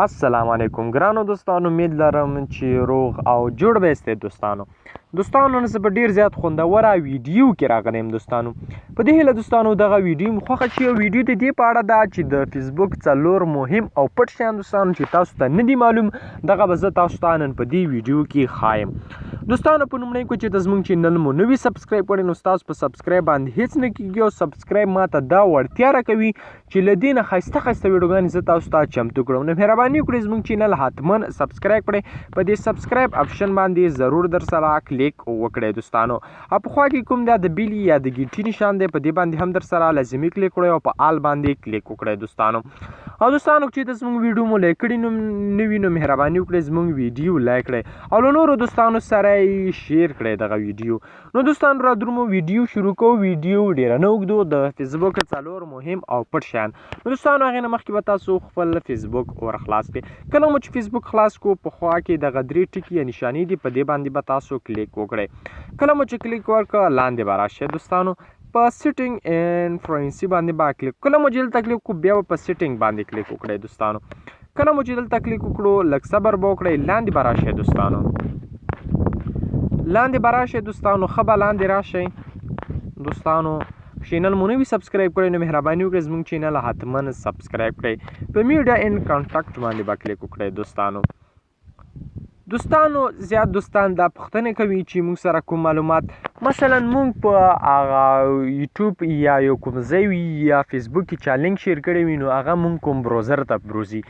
السلام علیکم ګرانو دوستانو، امید لرم چې روغ او جوړ به یاستئ دوستانو نن زه په ډیر زیات خوندوره ویډیو کې راغلی یم دوستانو. په دې هیله دوستانو دغه ویډیو مو خوښه شي او ویډیو د دې په اړه ده چې د فیسبوک 4 مهم او پټ شیان دوستانو چې تاسو ته نه دي معلوم، دغه به زه تاسو ته نن په دې ویډیو کې ښایم. دوستانو په لومړي کې چې د زموږ چینل مو نوي سبسکرایب کړئ نو ستاسو په سبسکرایب باندې هیڅ نه کیږي او سبسکرایب ماته دا وړتیا راکوي چې له دې نه ښایسته ویډیوګانې زه تاسو ته چمتو کړم. نو مهرباني وکړئ زموږ چینل حتما سبسکرایب کړئ، په دې سبسکرایب اپشن باندې ضرور در سره کلیک وکړئ دوستانو. او په خوا کې کوم د بیلي یا د ګیټي نشان دی، په دې باندې هم در سره لازمي کلیک کړئ او په آل باندې کلیک وکړئ دوستانو. او دوستانو چې د زموږ ویډیو مو لایک کړي نو نو مهرباني وکړئ زموږ ویډیو لایک کړئ او له نورو دوستانو سره یې شیر کړئ دغه ویډیو. نو دوستانو را درومو ویډیو شروع کوو. ویډیو ډیره نه اوږدو، د فیسبوک 4 مهم او پټ شیان. نو دوستانو هغې نه مخکې به تاسو خپل فیسبوک ور خلاص کړئ. کله مو چې فیسبوک خلاص کو په خوا کې دغه 3 ټکي یا نشانې دي، په دې باندې به تاسو کلیک وکړئ. کله مو چې کلیک ورکړه لاندې به راشئ دوستانو، په سیټینګ اینډ فرینسي باندې به کلیک. کله مو چې دلته کلیک وکړو بیا به په سیټینګ باندې کلیک وکړئ دوستانو. کله مو چې دلته کلیک وکړو لږ صبر به وکړئ، لاندې به راشئ دوستانو. لاندې به راشئ دوستانو، ښه به لاندې راشئ دوستانو. چینل مو نوي سبسکرایب کړئ نو مهرباني وکړئ زموږ چینل حتما سبسکرایب کړئ. په میډیا اینډ کانټاکټ باندې به کلیک وکړئ دوستانو. زیات دوستان دا پوښتنه کوي چې موږ سره کوم معلومات مثلا موږ په هغه یوټیوب یا یو کوم ځای وي یا فیسبوک کې چا لینک شیر کړی وي نو هغه موږ کوم بروزر ته بوزي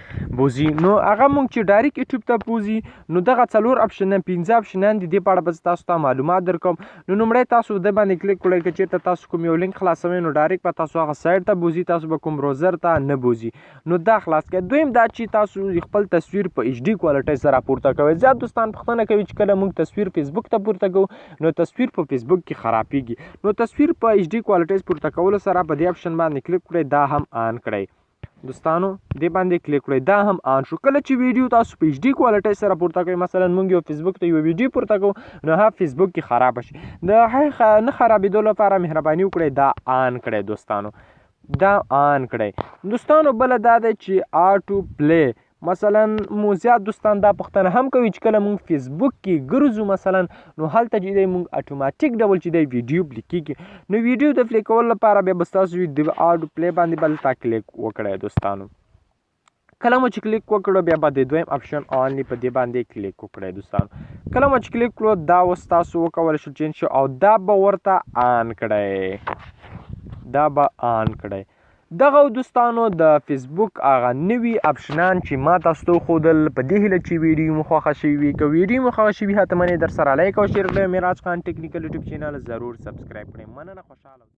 نو هغه موږ چې ډایرکټ یوټیوب ته بوزي نو دغه 4 اپشنان 5 اپشنان دي، دې په اړه به تاسو ته معلومات درکوم. نو لومړی تاسو د باندې کلیک کړئ که چېرته تاسو کوم یو لینک خلاصوئ نو ډایرکټ به تاسو هغه سایټ ته بوزي، تاسو به کوم بروزر ته نه بوزي نو دا خلاص کړئ. دویم دا چې تاسو خپل تصویر په ایچ ډي کوالټۍ سره پورته کوئ. زیات دوستان پوښتنه کوي چې کله موږ تصویر فیسبوک ته پورته کوو نو تصویر په فیسبوک کې خرابېږي. نو تصویر په ایچ ډي کوالټۍ پورته کولو سره په دې اپشن باندې کلیک کړئ، دا هم آن کړئ دوستانو. دې باندې کلیک کړئ، دا هم آن شو. کله چې ویډیو تاسو په ایچ ډي کوالټۍ سره پورته کوئ، مثلا موږ یو فیسبوک ته یو ویډیو پورته کوو نو هغه فیسبوک کې خراب شي، د هغې نه خرابېدو لپاره مهرباني وکړئ دا آن کړئ دوستانو. دا آن کړئ دوستانو. بله دا ده چې آټو پلی مثلا مو زیات دوستان دا پوښتنه هم کوي چې کله موږ فیسبوک کې ګرځو مثلا نو هلته چې دی موږ اتوماتیک ډول چې دی ویډیو پلی کېږي. نو ویډیو د پلی کولو لپاره بیا به ستاسو د آټو پلی باندې به دلته کلیک وکړئ دوستانو. کله مو چې کلیک وکړو بیا به د دویم اپشن آنلی په دې باندې کلیک وکړئ دوستانو. کله مو چې کلیک کړو دا اوس تاسو وکولی شو چینج شو او دا به ورته آن کړئ. دغه دوستانو د فیسبوک هغه نوي اپشنان چې ما تاسو ته وښودل، په دې هیله چې ویډیو مو خوښه شوي وي. که ویډیو مو خوښه شوي حتما یې در سره لایک او شیر کړئ. معراج خان ټیکنیکل یوټیوب چینل ضرور سبسکرایب کړئ. مننه، خوشحاله